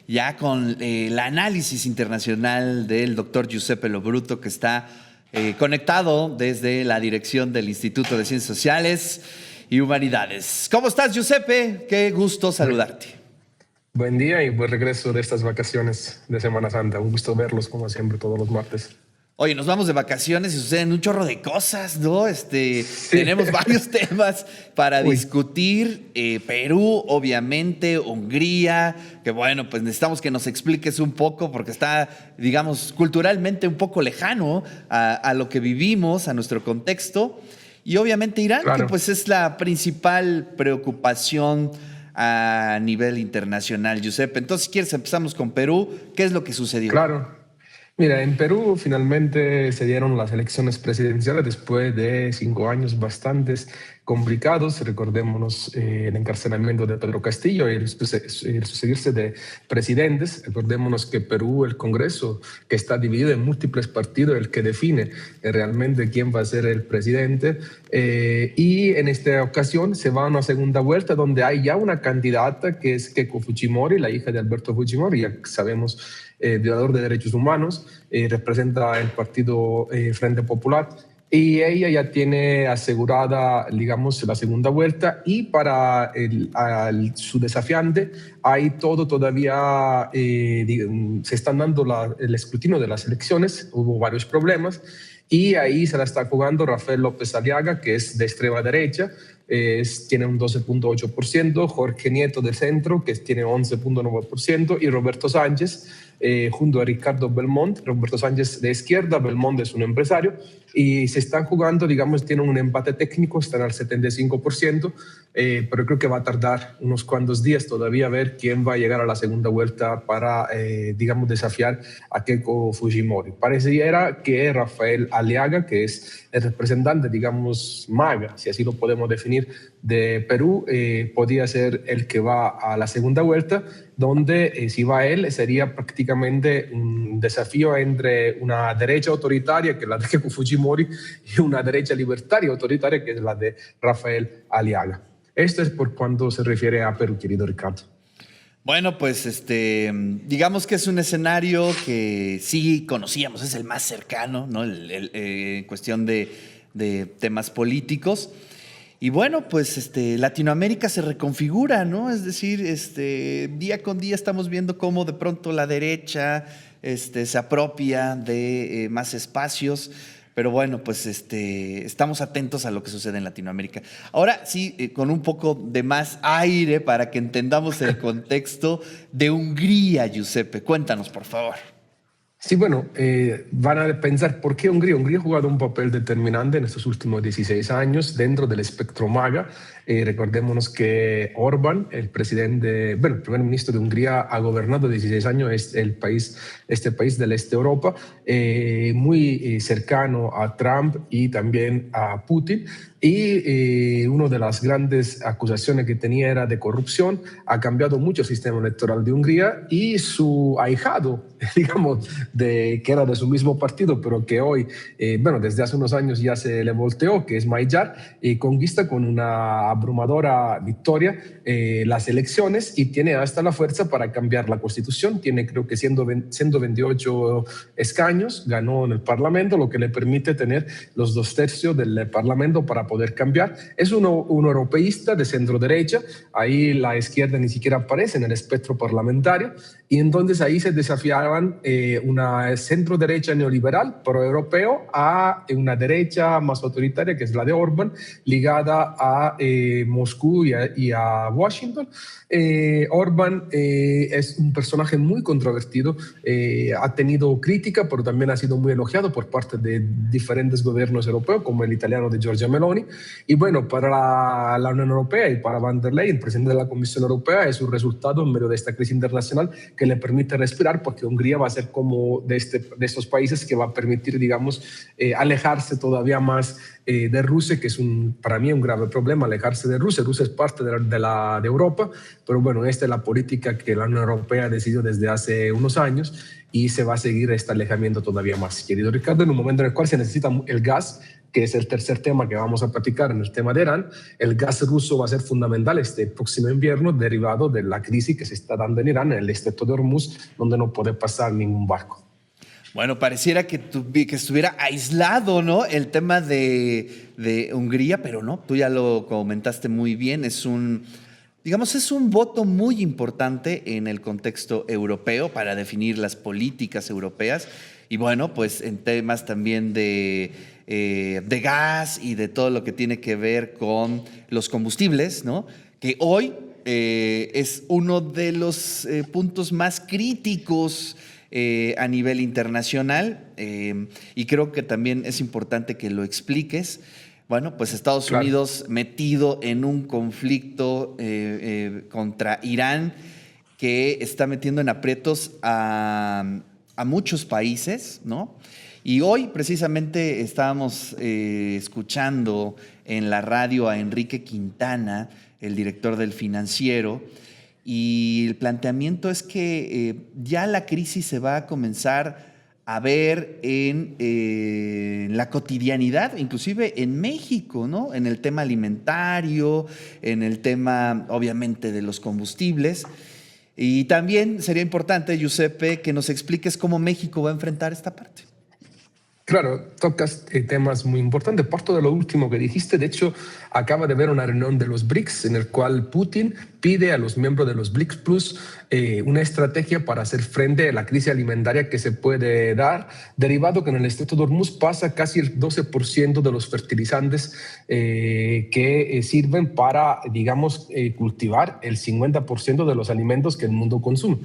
ya con el análisis internacional del doctor Giuseppe Lo Bruto, que está conectado desde la dirección del Instituto de Ciencias Sociales y Humanidades. ¿Cómo estás, Giuseppe? Qué gusto saludarte. Buen día y buen regreso de estas vacaciones de Semana Santa. Un gusto verlos, como siempre, todos los martes. Oye, nos vamos de vacaciones y suceden un chorro de cosas, ¿no? Sí. Tenemos varios temas para discutir. Perú, obviamente, Hungría, que bueno, pues necesitamos que nos expliques un poco porque está, digamos, culturalmente un poco lejano a lo que vivimos, a nuestro contexto. Y obviamente Irán, Claro. que pues es la principal preocupación a nivel internacional, Giuseppe. Entonces, si quieres, empezamos con Perú. ¿Qué es lo que sucedió? Claro. Mira, en Perú finalmente se dieron las elecciones presidenciales después de 5 años bastantes complicados. Recordémonos el encarcelamiento de Pedro Castillo y el sucederse de presidentes. Recordémonos que Perú, el Congreso, que está dividido en múltiples partidos, el que define realmente quién va a ser el presidente. Y en esta ocasión se va a una segunda vuelta donde hay ya una candidata que es Keiko Fujimori, la hija de Alberto Fujimori, ya sabemos, violador de derechos humanos, representa el partido Frente Popular y ella ya tiene asegurada, digamos, la segunda vuelta y para su desafiante hay todo todavía, se están dando el escrutinio de las elecciones, hubo varios problemas y ahí se la está jugando Rafael López Aliaga, que es de extrema derecha, tiene un 12.8%, Jorge Nieto del centro, que tiene 11.9%, y Roberto Sánchez, junto a Ricardo Belmont. Roberto Sánchez de izquierda, Belmont es un empresario, y se están jugando, digamos, tienen un empate técnico, están al 75%, pero creo que va a tardar unos cuantos días todavía a ver quién va a llegar a la segunda vuelta para, digamos, desafiar a Keiko Fujimori. Pareciera que Rafael Aliaga, que es el representante, digamos, MAGA, si así lo podemos definir, de Perú, podría ser el que va a la segunda vuelta, donde si va él sería prácticamente un desafío entre una derecha autoritaria, que es la de Keiko Fujimori, y una derecha libertaria autoritaria, que es la de Rafael Aliaga. Esto es por cuanto se refiere a Perú, querido Ricardo. Bueno, pues digamos que es un escenario que sí conocíamos, es el más cercano, ¿no? En cuestión de temas políticos. Y bueno, pues Latinoamérica se reconfigura, ¿no? Es decir, día con día estamos viendo cómo de pronto la derecha se apropia de más espacios. Pero bueno, pues estamos atentos a lo que sucede en Latinoamérica. Ahora sí, con un poco de más aire para que entendamos el contexto de Hungría, Giuseppe. Cuéntanos, por favor. Sí, bueno, van a pensar por qué Hungría. Hungría ha jugado un papel determinante en estos últimos 16 años dentro del espectro MAGA. Recordémonos que Orbán, el presidente, bueno, el primer ministro de Hungría, ha gobernado 16 años este país del este de Europa, muy cercano a Trump y también a Putin. Y una de las grandes acusaciones que tenía era de corrupción. Ha cambiado mucho el sistema electoral de Hungría y su ahijado, digamos, que era de su mismo partido, pero que hoy, bueno, desde hace unos años ya se le volteó, que es Magyar, conquista con una abrumadora victoria las elecciones y tiene hasta la fuerza para cambiar la constitución. Tiene, creo que 128 escaños, ganó en el Parlamento, lo que le permite tener los 2/3 del Parlamento para poder cambiar. Es un europeísta de centro derecha, ahí la izquierda ni siquiera aparece en el espectro parlamentario, y entonces ahí se desafiaban una centro derecha neoliberal pro-europeo a una derecha más autoritaria, que es la de Orbán, ligada a Moscú y a Washington. Orbán es un personaje muy controvertido, ha tenido crítica, pero también ha sido muy elogiado por parte de diferentes gobiernos europeos, como el italiano de Giorgia Meloni. Y bueno, para la Unión Europea y para Van der Leyen, presidente de la Comisión Europea, es un resultado en medio de esta crisis internacional que le permite respirar, porque Hungría va a ser como de estos países que va a permitir, digamos, alejarse todavía más de Rusia, que es para mí un grave problema, alejarse de Rusia. Rusia es parte de Europa, pero bueno, esta es la política que la Unión Europea decidió desde hace unos años y se va a seguir este alejamiento todavía más, querido Ricardo, en un momento en el cual se necesita el gas, que es el tercer tema que vamos a platicar en el tema de Irán. El gas ruso va a ser fundamental este próximo invierno, derivado de la crisis que se está dando en Irán, en el estrecho de Hormuz, donde no puede pasar ningún barco. Bueno, pareciera que estuviera aislado, ¿no? El tema de Hungría, pero no, tú ya lo comentaste muy bien, es un voto muy importante en el contexto europeo para definir las políticas europeas y bueno, pues en temas también de gas y de todo lo que tiene que ver con los combustibles, ¿no? Que hoy es uno de los puntos más críticos a nivel internacional y creo que también es importante que lo expliques. Bueno, pues Estados Unidos metido en un conflicto contra Irán que está metiendo en aprietos a muchos países, ¿no? Y hoy precisamente estábamos escuchando en la radio a Enrique Quintana, el director del Financiero, y el planteamiento es que ya la crisis se va a comenzar a ver en la cotidianidad, inclusive en México, ¿no? En el tema alimentario, en el tema, obviamente, de los combustibles. Y también sería importante, Giuseppe, que nos expliques cómo México va a enfrentar esta parte. Claro, tocas temas muy importantes. Parto de lo último que dijiste. De hecho, acaba de haber una reunión de los BRICS en el cual Putin pide a los miembros de los BRICS Plus una estrategia para hacer frente a la crisis alimentaria que se puede dar, derivado que en el estrecho de Hormuz pasa casi el 12% de los fertilizantes que sirven para, digamos, cultivar el 50% de los alimentos que el mundo consume.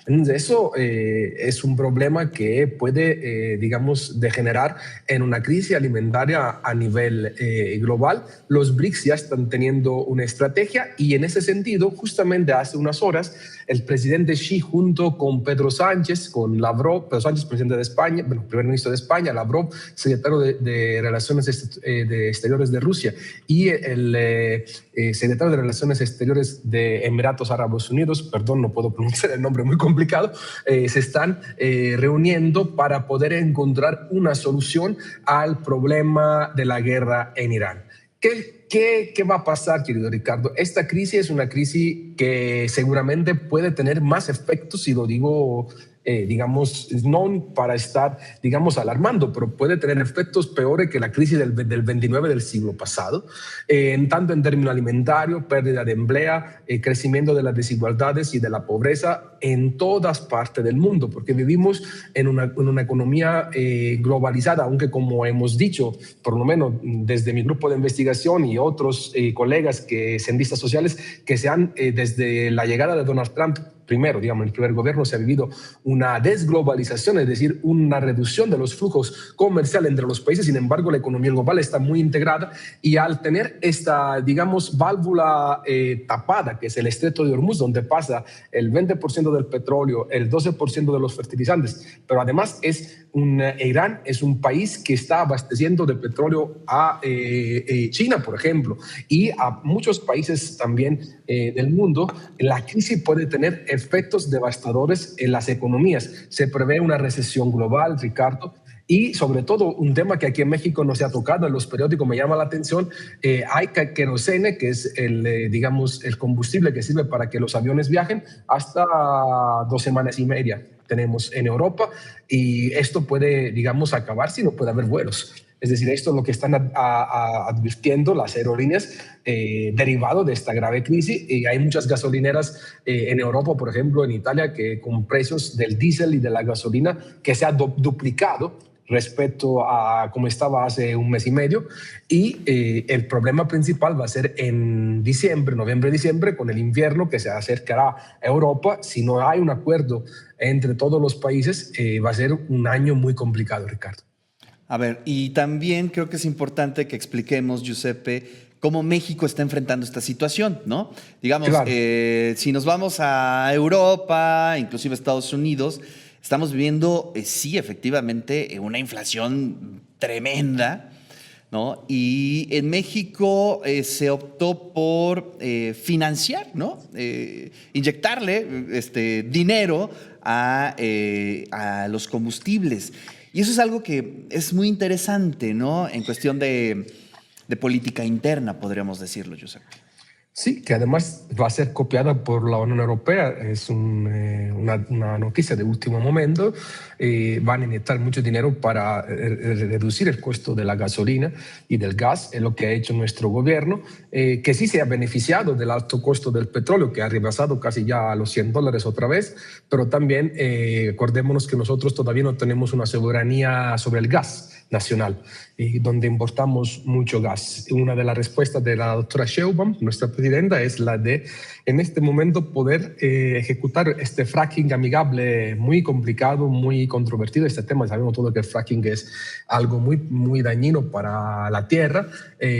Entonces, eso es un problema que puede, digamos, degenerar en una crisis alimentaria a nivel global. Los BRICS ya están teniendo una estrategia y en ese sentido, justamente hace unas horas, el presidente Xi junto con Pedro Sánchez, con Lavrov, Pedro Sánchez, presidente de España, bueno, primer ministro de España, Lavrov, secretario de Relaciones Exteriores de Rusia, y el secretario de Relaciones Exteriores de Emiratos Árabes Unidos, perdón, no puedo pronunciar el nombre muy complicado, se están reuniendo para poder encontrar una solución al problema de la guerra en Irán. ¿Qué va a pasar, querido Ricardo? Esta crisis es una crisis que seguramente puede tener más efectos, si lo digo, digamos, no para estar, digamos, alarmando, pero puede tener efectos peores que la crisis del 29 del siglo pasado, tanto en términos alimentarios, pérdida de empleo, crecimiento de las desigualdades y de la pobreza en todas partes del mundo, porque vivimos en una economía globalizada, aunque como hemos dicho, por lo menos desde mi grupo de investigación y otros colegas que cientistas sociales que se han, desde la llegada de Donald Trump, primero, digamos, en el primer gobierno se ha vivido una desglobalización, es decir, una reducción de los flujos comerciales entre los países. Sin embargo, la economía global está muy integrada y al tener esta, digamos, válvula tapada, que es el estrecho de Hormuz, donde pasa el 20% del petróleo, el 12% de los fertilizantes, pero además Irán es un país que está abasteciendo de petróleo a China, por ejemplo, y a muchos países también del mundo. La crisis puede tener efectos devastadores en las economías. Se prevé una recesión global, Ricardo, y sobre todo un tema que aquí en México no se ha tocado, en los periódicos me llama la atención, hay querosene, que es digamos, el combustible que sirve para que los aviones viajen, hasta 2 semanas y media tenemos en Europa, y esto puede, digamos, acabar si no puede haber vuelos. Es decir, esto es lo que están advirtiendo las aerolíneas derivado de esta grave crisis. Y hay muchas gasolineras en Europa, por ejemplo, en Italia, que con precios del diésel y de la gasolina que se ha duplicado respecto a cómo estaba hace un mes y medio. Y el problema principal va a ser en diciembre, noviembre-diciembre, con el invierno que se acercará a Europa. Si no hay un acuerdo entre todos los países, va a ser un año muy complicado, Ricardo. A ver, y también creo que es importante que expliquemos, Giuseppe, cómo México está enfrentando esta situación, ¿no? Digamos, Claro. Si nos vamos a Europa, inclusive a Estados Unidos, estamos viviendo, sí, efectivamente, una inflación tremenda, ¿no? Y en México se optó por financiar, ¿no? Inyectarle dinero a los combustibles. Y eso es algo que es muy interesante, ¿no? En cuestión de política interna, podríamos decirlo, Josep. Sí, que además va a ser copiada por la Unión Europea. Es una noticia de último momento. Van a inyectar mucho dinero para reducir el costo de la gasolina y del gas, es lo que ha hecho nuestro gobierno, que sí se ha beneficiado del alto costo del petróleo, que ha rebasado casi ya a los $100 otra vez, pero también acordémonos que nosotros todavía no tenemos una soberanía sobre el gas nacional, donde importamos mucho gas. Una de las respuestas de la doctora Sheinbaum, nuestra presidenta, es la de, en este momento, poder ejecutar este fracking amigable muy complicado, muy controvertido. Este tema, sabemos todo que el fracking es algo muy, muy dañino para la tierra,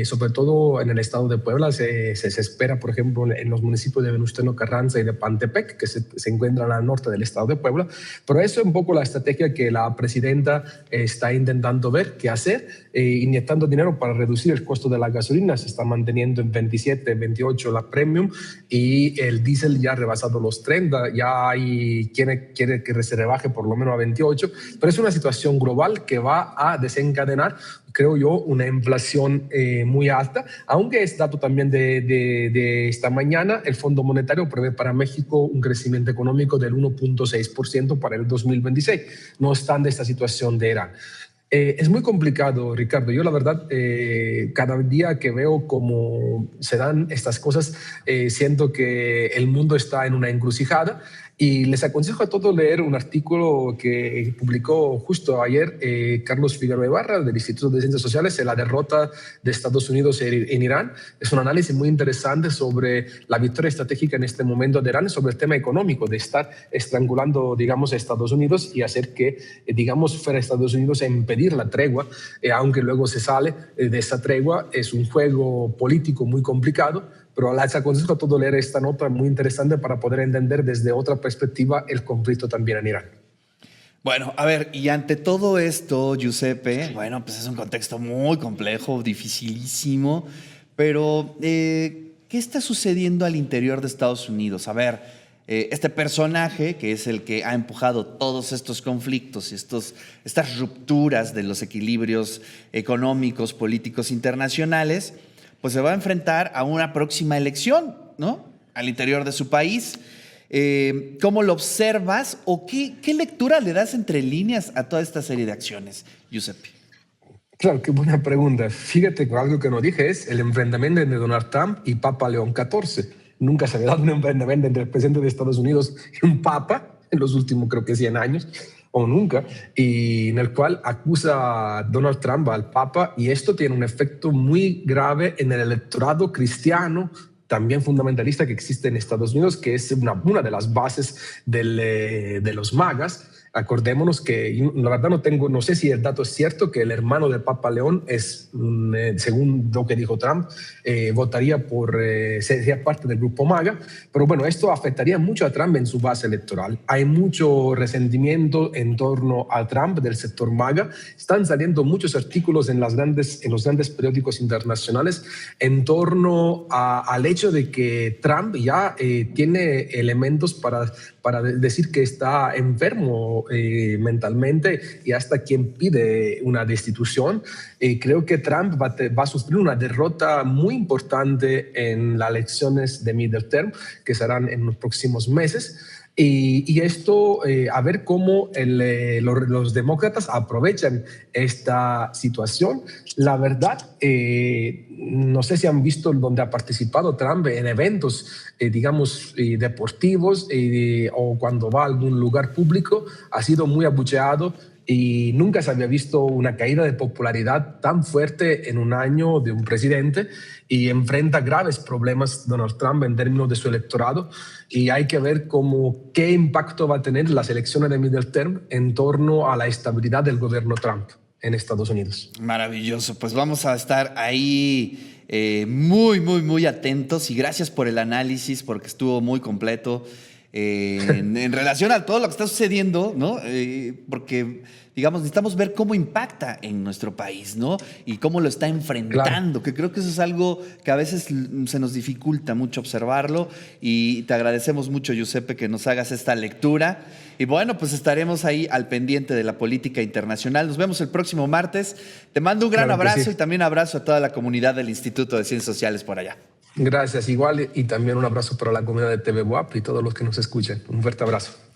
sobre todo en el estado de Puebla. Se espera, por ejemplo, en los municipios de Venustiano Carranza y de Pantepec, que se encuentran al norte del estado de Puebla. Pero eso es un poco la estrategia que la presidenta está intentando ver qué hacer, inyectando dinero para reducir el costo de la gasolina. Se está manteniendo en 27, 28 la premium, y el diésel ya ha rebasado los 30, ya hay quien quiere que se rebaje por lo menos a 28, pero es una situación global que va a desencadenar, creo yo, una inflación muy alta, aunque es dato también de esta mañana. El Fondo Monetario prevé para México un crecimiento económico del 1.6% para el 2026, no obstante esta situación de Irán. Es muy complicado, Ricardo. Yo, la verdad, cada día que veo cómo se dan estas cosas, siento que el mundo está en una encrucijada, y les aconsejo a todos leer un artículo que publicó justo ayer Carlos Figueroa Ibarra, del Instituto de Ciencias Sociales, en la derrota de Estados Unidos en Irán. Es un análisis muy interesante sobre la victoria estratégica en este momento de Irán, sobre el tema económico, de estar estrangulando, digamos, a Estados Unidos y hacer que, digamos, fuera Estados Unidos a impedir la tregua, aunque luego se sale de esa tregua. Es un juego político muy complicado, pero les aconsejo a todos leer esta nota muy interesante para poder entender desde otra perspectiva el conflicto también en Irán. Bueno, a ver, y ante todo esto, Giuseppe, bueno, pues es un contexto muy complejo, dificilísimo, pero ¿qué está sucediendo al interior de Estados Unidos? A ver, este personaje, que es el que ha empujado todos estos conflictos y estas rupturas de los equilibrios económicos, políticos internacionales, pues se va a enfrentar a una próxima elección, ¿no? Al interior de su país. ¿Cómo lo observas o qué lectura le das entre líneas a toda esta serie de acciones, Giuseppe? Claro, qué buena pregunta. Fíjate, algo que no dije es el enfrentamiento entre Donald Trump y Papa León XIV. Nunca se había dado un enfrentamiento entre el presidente de Estados Unidos y un papa en los últimos, creo que 100 años, o nunca, y en el cual acusa a Donald Trump al Papa, y esto tiene un efecto muy grave en el electorado cristiano, también fundamentalista, que existe en Estados Unidos, que es una de las bases de los magas. Acordémonos que, la verdad no sé si el dato es cierto, que el hermano del Papa León es, según lo que dijo Trump, votaría sería parte del grupo MAGA, pero bueno, esto afectaría mucho a Trump en su base electoral. Hay mucho resentimiento en torno a Trump del sector MAGA. Están saliendo muchos artículos en los grandes periódicos internacionales en torno al hecho de que Trump ya tiene elementos para decir que está enfermo mentalmente, y hasta quien pide una destitución. Creo que Trump va a sufrir una derrota muy importante en las elecciones de midterm, que serán en los próximos meses. Y esto, a ver cómo los demócratas aprovechan esta situación. La verdad, no sé si han visto donde ha participado Trump en eventos, digamos, deportivos, o cuando va a algún lugar público, ha sido muy abucheado, y nunca se había visto una caída de popularidad tan fuerte en un año de un presidente, y enfrenta graves problemas Donald Trump en términos de su electorado, y hay que ver qué impacto va a tener las elecciones de midterm en torno a la estabilidad del gobierno Trump en Estados Unidos. Maravilloso, pues vamos a estar ahí muy, muy, muy atentos, y gracias por el análisis porque estuvo muy completo. en relación a todo lo que está sucediendo, ¿no? Porque, digamos, necesitamos ver cómo impacta en nuestro país, ¿no? Y cómo lo está enfrentando, Claro, que creo que eso es algo que a veces se nos dificulta mucho observarlo y te agradecemos mucho, Giuseppe, que nos hagas esta lectura. Y bueno, pues estaremos ahí al pendiente de la política internacional. Nos vemos el próximo martes. Te mando un gran claro que abrazo y sí. también abrazo a toda la comunidad del Instituto de Ciencias Sociales por allá. Gracias igual y también un abrazo para la comunidad de TV WAP y todos los que nos escuchen. Un fuerte abrazo.